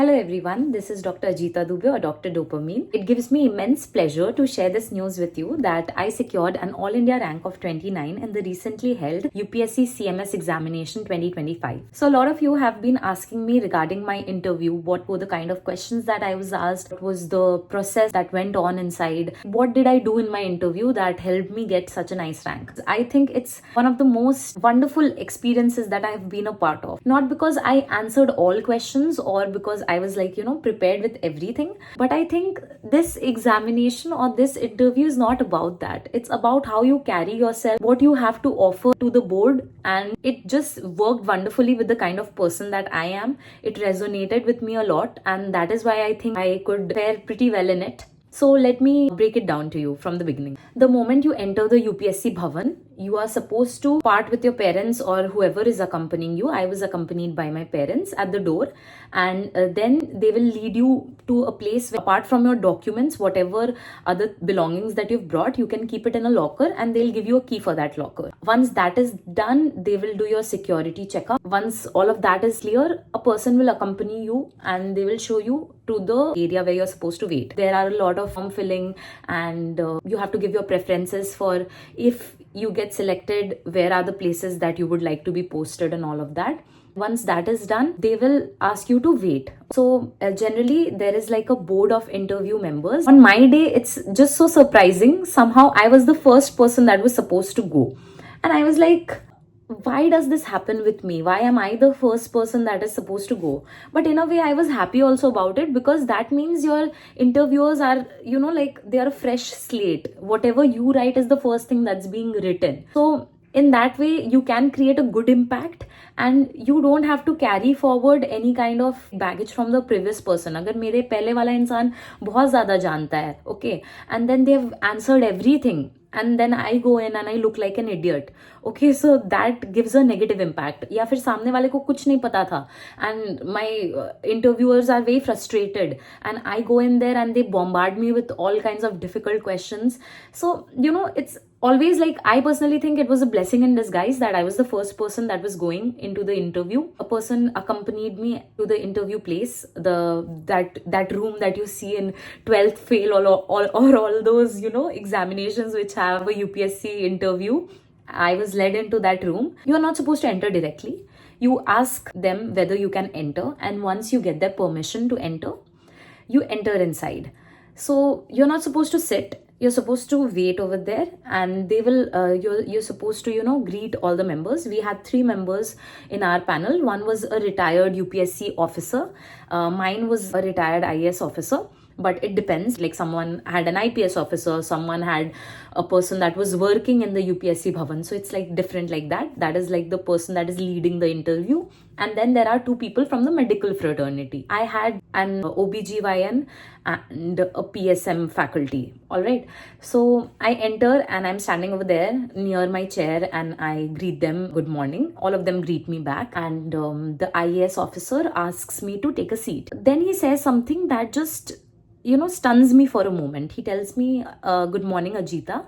Hello everyone, this is Dr. Ajita Dubey or Dr. Dopamine. It gives me immense pleasure to share this news with you that I secured an All India rank of 29 in the recently held UPSC CMS examination 2025. So a lot of you have been asking me regarding my interview, what were the kind of questions that I was asked, what was the process that went on inside, what did I do in my interview that helped me get such a nice rank. I think it's one of the most wonderful experiences that I have been a part of. Not because I answered all questions or because I was prepared with everything. But I think this examination or this interview is not about that. It's about how you carry yourself, what you have to offer to the board. And it just worked wonderfully with the kind of person that I am. It resonated with me a lot. And that is why I think I could fare pretty well in it. So let me break it down to you from the beginning. The moment you enter the UPSC Bhavan, you are supposed to part with your parents or whoever is accompanying you. I was accompanied by my parents at the door, and then they will lead you to a place where, apart from your documents, whatever other belongings that you've brought, you can keep it in a locker and they'll give you a key for that locker. Once that is done, they will do your security checkup. Once all of that is clear, a person will accompany you and they will show you to the area where you're supposed to wait. There are a lot of form filling and you have to give your preferences for if you get selected, where are the places that you would like to be posted and all of that. Once that is done, they will ask you to wait. So generally there is like a board of interview members. On my day, it's just so surprising. Somehow I was the first person that was supposed to go. And I was like, why does this happen with me? Why am I the first person that is supposed to go? But in a way, I was happy also about it because that means your interviewers are, they are a fresh slate. Whatever you write is the first thing that's being written. So in that way, you can create a good impact and you don't have to carry forward any kind of baggage from the previous person. Agar mere pehle wala insaan bahut zyada janta hai, okay, and then they have answered everything, and then I go in and I look like an idiot. Okay, so that gives a negative impact. या फिर सामने वाले को कुछ नहीं पता था and my interviewers are very frustrated and I go in there and they bombard me with all kinds of difficult questions. So, it's always like, I personally think it was a blessing in disguise that I was the first person that was going into the interview. A person accompanied me to the interview place, that room that you see in 12th fail or all those, examinations which have a UPSC interview. I was led into that room. You are not supposed to enter directly. You ask them whether you can enter, and once you get their permission to enter, you enter inside. So you're not supposed to sit. You're supposed to wait over there, and they will. You're supposed to greet all the members. We had 3 members in our panel. One was a retired UPSC officer. Mine was a retired IAS officer. But it depends, like someone had an IPS officer, someone had a person that was working in the UPSC Bhavan. So it's like different like that. That is like the person that is leading the interview. And then there are 2 people from the medical fraternity. I had an OBGYN and a PSM faculty. All right. So I enter and I'm standing over there near my chair and I greet them good morning. All of them greet me back. And the IAS officer asks me to take a seat. Then he says something that just stuns me for a moment. He tells me, good morning, Ajita.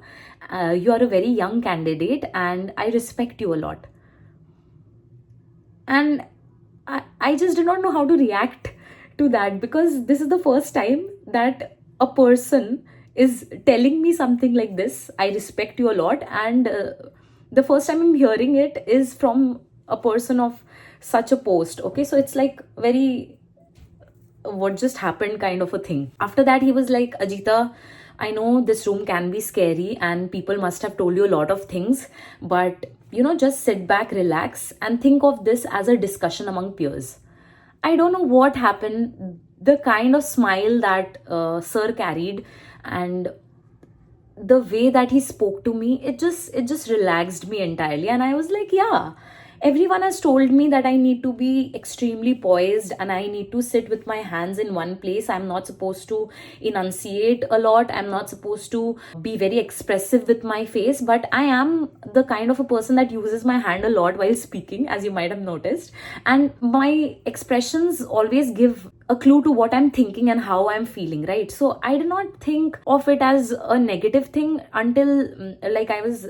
You are a very young candidate and I respect you a lot. And I just did not know how to react to that because this is the first time that a person is telling me something like this. I respect you a lot. And the first time I'm hearing it is from a person of such a post. Okay, so it's like very what just happened kind of a thing. After that, he was like, Ajita, I know this room can be scary and people must have told you a lot of things, but just sit back, relax, and think of this as a discussion among peers. I don't know what happened. The kind of smile that sir carried and the way that he spoke to me, it just relaxed me entirely. And I was like, yeah, everyone has told me that I need to be extremely poised and I need to sit with my hands in one place. I'm not supposed to enunciate a lot. I'm not supposed to be very expressive with my face. But I am the kind of a person that uses my hand a lot while speaking, as you might have noticed. And my expressions always give a clue to what I'm thinking and how I'm feeling, right? So I did not think of it as a negative thing until I was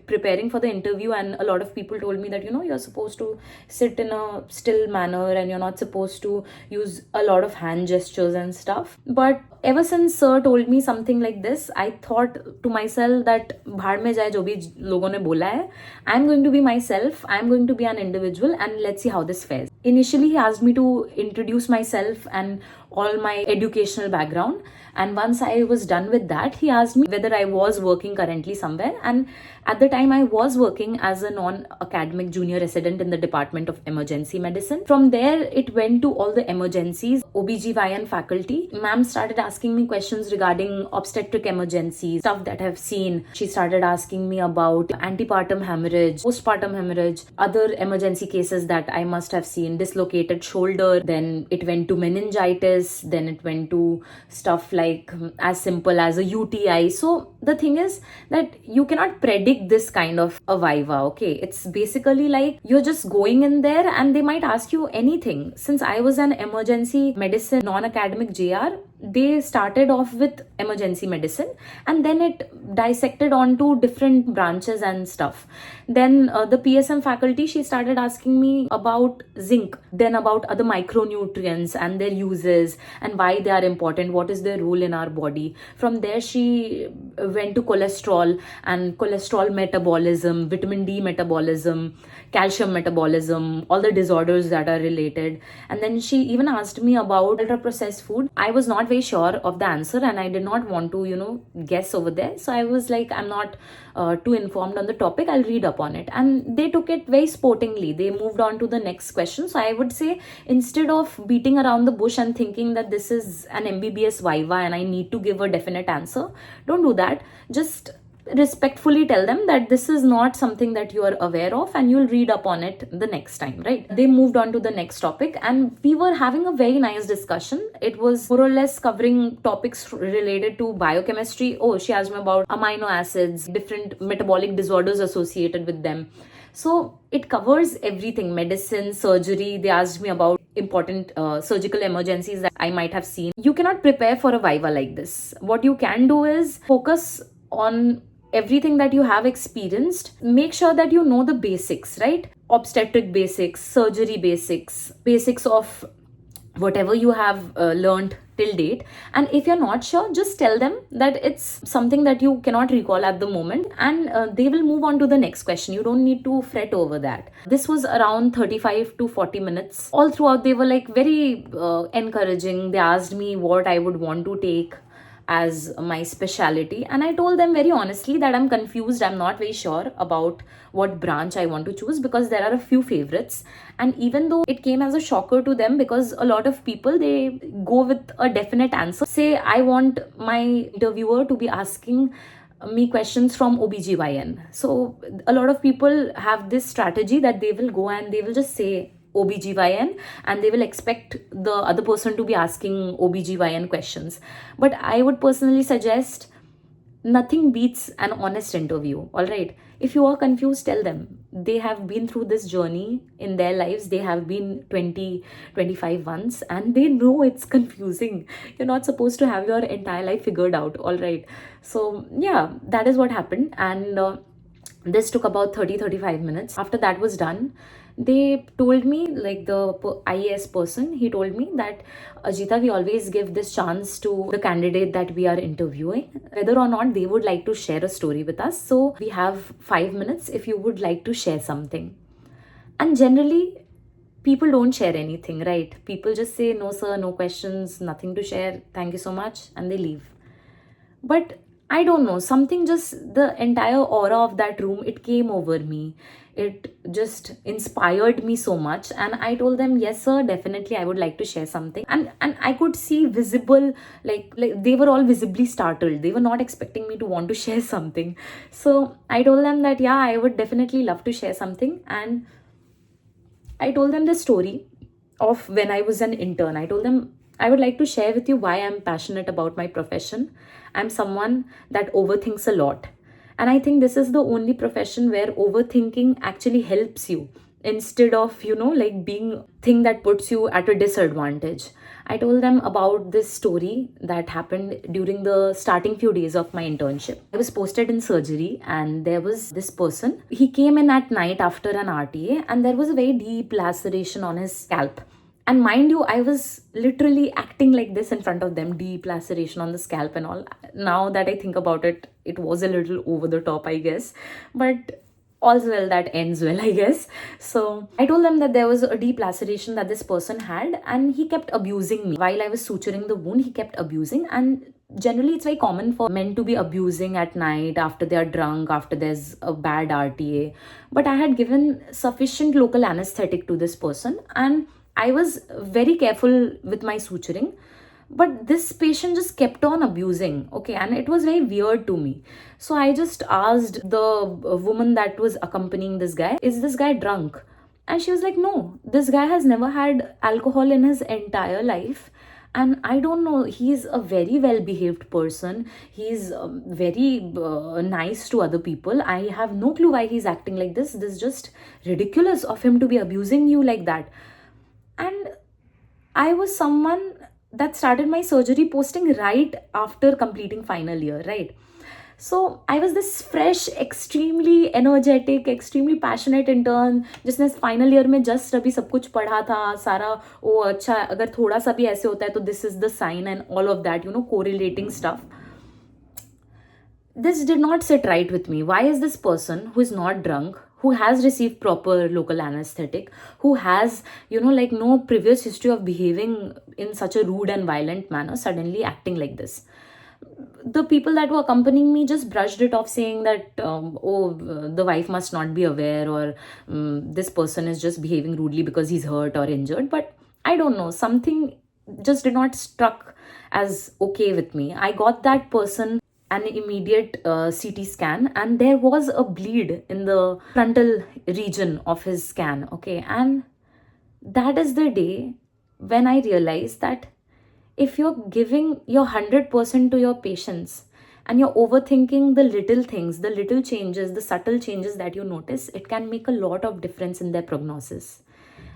preparing for the interview, and a lot of people told me that, you're supposed to sit in a still manner and you're not supposed to use a lot of hand gestures and stuff. But ever since sir told me something like this, I thought to myself that bhaad mein jaye jo bhi logon ne bola hai, I'm going to be myself, I'm going to be an individual, and let's see how this fares. Initially he asked me to introduce myself and all my educational background, and once I was done with that, he asked me whether I was working currently somewhere, and at the time I was working as a non-academic junior resident in the Department of Emergency Medicine. From there it went to all the emergencies, OBGYN faculty. Ma'am started asking me questions regarding obstetric emergencies, stuff that I've seen. She started asking me about antepartum hemorrhage, postpartum hemorrhage, other emergency cases that I must have seen, dislocated shoulder, then it went to meningitis, then it went to stuff like as simple as a UTI. So the thing is that you cannot predict this kind of a viva, okay? It's basically like you're just going in there and they might ask you anything. Since I was an emergency medicine non-academic JR, they started off with emergency medicine and then it dissected onto different branches and stuff. Then the PSM faculty, she started asking me about zinc, then about other micronutrients and their uses and why they are important, what is their role in our body. From there she went to cholesterol and cholesterol metabolism, vitamin D metabolism, calcium metabolism, all the disorders that are related. And then she even asked me about ultra processed food. I was not very sure of the answer and I did not want to guess over there, so I was like, I'm not too informed on the topic, I'll read up on it. And they took it very sportingly. They moved on to the next question. So I would say, instead of beating around the bush and thinking that this is an MBBS viva and I need to give a definite answer, don't do that. Just respectfully tell them that this is not something that you are aware of and you'll read up on it the next time, right? They moved on to the next topic and we were having a very nice discussion. It was more or less covering topics related to biochemistry. Oh, she asked me about amino acids, different metabolic disorders associated with them. So it covers everything, medicine, surgery. They asked me about important surgical emergencies that I might have seen. You cannot prepare for a viva like this. What you can do is focus on everything that you have experienced. Make sure that you know the basics, right? Obstetric basics, surgery basics, basics of whatever you have learned till date. And if you're not sure, just tell them that it's something that you cannot recall at the moment and they will move on to the next question. You don't need to fret over that. This was around 35 to 40 minutes. All throughout they were like very encouraging. They asked me what I would want to take as my specialty, and I told them very honestly that I'm confused. I'm not very sure about what branch I want to choose because there are a few favorites. And even though it came as a shocker to them, because a lot of people, they go with a definite answer. Say I want my interviewer to be asking me questions from OBGYN. So a lot of people have this strategy that they will go and they will just say OBGYN and they will expect the other person to be asking OBGYN questions. But I would personally suggest nothing beats an honest interview, all right? If you are confused, tell them. They have been through this journey in their lives. They have been 20-25 months and they know it's confusing. You're not supposed to have your entire life figured out, all right? So yeah, that is what happened. And this took about 30-35 minutes. After that was done, they told me, like the IAS person, he told me that Ajita, we always give this chance to the candidate that we are interviewing, whether or not they would like to share a story with us. So we have 5 minutes if you would like to share something. And generally, people don't share anything, right? People just say, no sir, no questions, nothing to share, thank you so much, and they leave. But I don't know, something just, the entire aura of that room, it came over me. It just inspired me so much. And I told them, yes sir, definitely I would like to share something. And I could see visible, like they were all visibly startled. They were not expecting me to want to share something. So I told them that, yeah, I would definitely love to share something. And I told them the story of when I was an intern. I told them, I would like to share with you why I'm passionate about my profession. I'm someone that overthinks a lot. And I think this is the only profession where overthinking actually helps you. instead of, like being thing that puts you at a disadvantage. I told them about this story that happened during the starting few days of my internship. I was posted in surgery, and there was this person. He came in at night after an RTA, and there was a very deep laceration on his scalp. And mind you, I was literally acting like this in front of them, deep laceration on the scalp and all. Now that I think about it, it was a little over the top, I guess. But all's well that ends well, I guess. So I told them that there was a deep laceration that this person had, and he kept abusing me. While I was suturing the wound, he kept abusing. And generally, it's very common for men to be abusing at night after they are drunk, after there's a bad RTA. But I had given sufficient local anesthetic to this person, and I was very careful with my suturing, but this patient just kept on abusing, okay, and it was very weird to me. So I just asked the woman that was accompanying this guy, is this guy drunk? And she was like, no, this guy has never had alcohol in his entire life. And I don't know, he's a very well behaved person. He's very nice to other people. I have no clue why he's acting like this. This is just ridiculous of him to be abusing you like that. And I was someone that started my surgery posting right after completing final year, right? So I was this fresh, extremely energetic, extremely passionate intern जिसने final year में just अभी सब कुछ पढ़ा था सारा. ओ अच्छा, अगर थोड़ा सा भी ऐसे होता है तो this is the sign and all of that, correlating stuff. This did not sit right with me. Why is this person who is not drunk, who has received proper local anesthetic, who has, like no previous history of behaving in such a rude and violent manner, suddenly acting like this? The people that were accompanying me just brushed it off, saying that, the wife must not be aware, or this person is just behaving rudely because he's hurt or injured. But I don't know, something just did not struck as okay with me. I got that person an immediate CT scan, and there was a bleed in the frontal region of his scan, okay. And that is the day when I realized that if you're giving your 100% to your patients and you're overthinking the little things, the little changes, the subtle changes that you notice, it can make a lot of difference in their prognosis.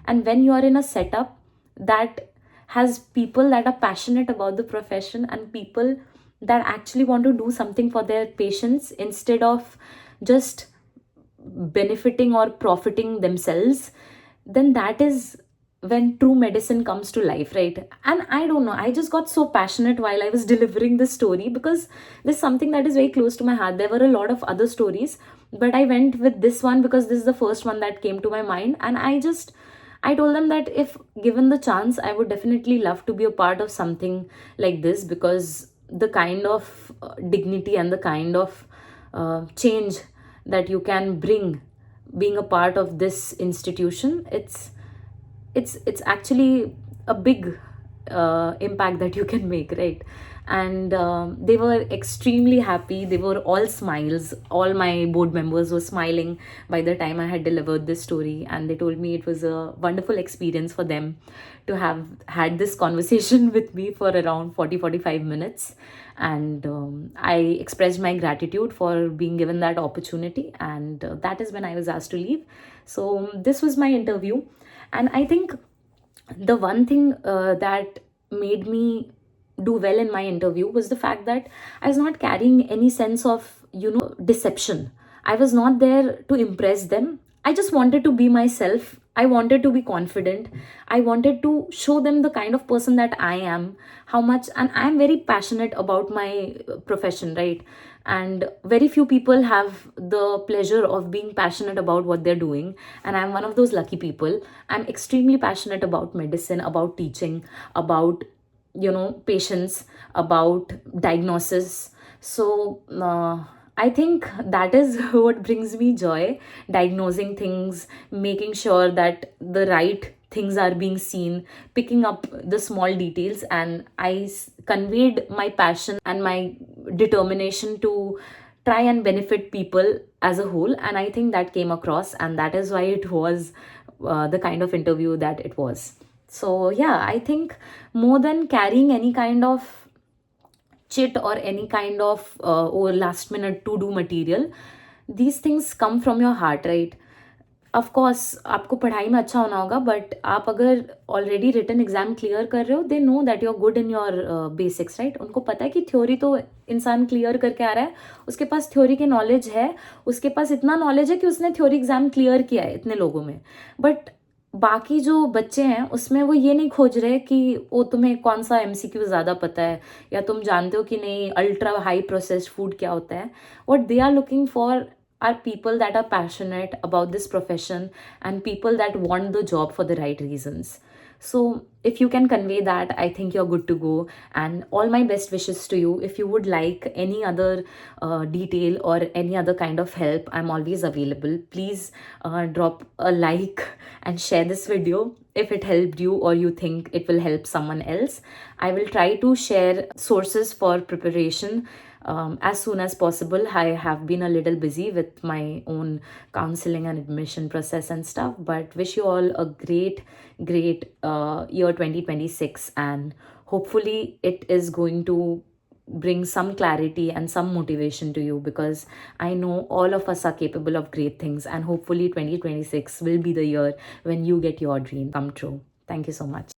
And when you are in a setup that has people that are passionate about the profession and people that actually want to do something for their patients instead of just benefiting or profiting themselves, then that is when true medicine comes to life, right? And I don't know, I just got so passionate while I was delivering this story because this is something that is very close to my heart. There were a lot of other stories, but I went with this one because this is the first one that came to my mind. And I told them that if given the chance, I would definitely love to be a part of something like this, because the kind of dignity and the kind of change that you can bring being a part of this institution, it's actually a big impact that you can make, right? And they were extremely happy. They were all smiles. All my board members were smiling by the time I had delivered this story, and they told me it was a wonderful experience for them to have had this conversation with me for around 40-45 minutes. And I expressed my gratitude for being given that opportunity, and that is when I was asked to leave. So this was my interview. And I think the one thing that made me do well in my interview was the fact that I was not carrying any sense of, deception. I was not there to impress them. I just wanted to be myself. I wanted to be confident. I wanted to show them the kind of person that I am, how much, and I'm very passionate about my profession, right? And very few people have the pleasure of being passionate about what they're doing. And I'm one of those lucky people. I'm extremely passionate about medicine, about teaching, about patients, about diagnosis. So I think that is what brings me joy: diagnosing things, making sure that the right things are being seen, picking up the small details. And I conveyed my passion and my determination to try and benefit people as a whole. And I think that came across, and that is why it was the kind of interview that it was. So yeah, I think more than carrying any kind of chit or any kind of or last minute to do material, these things come from your heart, right? Of course आपको पढ़ाई में अच्छा होना होगा, but आप अगर already written exam clear कर रहे हो, they know that you are good in your basics, right. उनको पता है कि थ्योरी तो इंसान क्लियर करके आ रहा है, उसके पास थ्योरी की नॉलेज है, उसके पास इतना नॉलेज है कि उसने थ्योरी एग्जाम क्लियर किया है इतने लोगों में। बट बाकी जो बच्चे हैं उसमें वो ये नहीं खोज रहे कि वो तुम्हें कौन सा एमसीक्यू ज़्यादा पता है, या तुम जानते हो कि नहीं अल्ट्रा हाई प्रोसेस्ड फूड क्या होता है। What they are looking for are people that are passionate about this profession and people that want the job for the right reasons. So if you can convey that, I think you're good to go, and all my best wishes to you. If you would like any other detail or any other kind of help, I'm always available. Please drop a like and share this video if it helped you or you think it will help someone else. I will try to share sources for preparation as soon as possible. I have been a little busy with my own counseling and admission process and stuff, but wish you all a great, great year 2026, and hopefully it is going to bring some clarity and some motivation to you, because I know all of us are capable of great things, and hopefully 2026 will be the year when you get your dream come true. Thank you so much.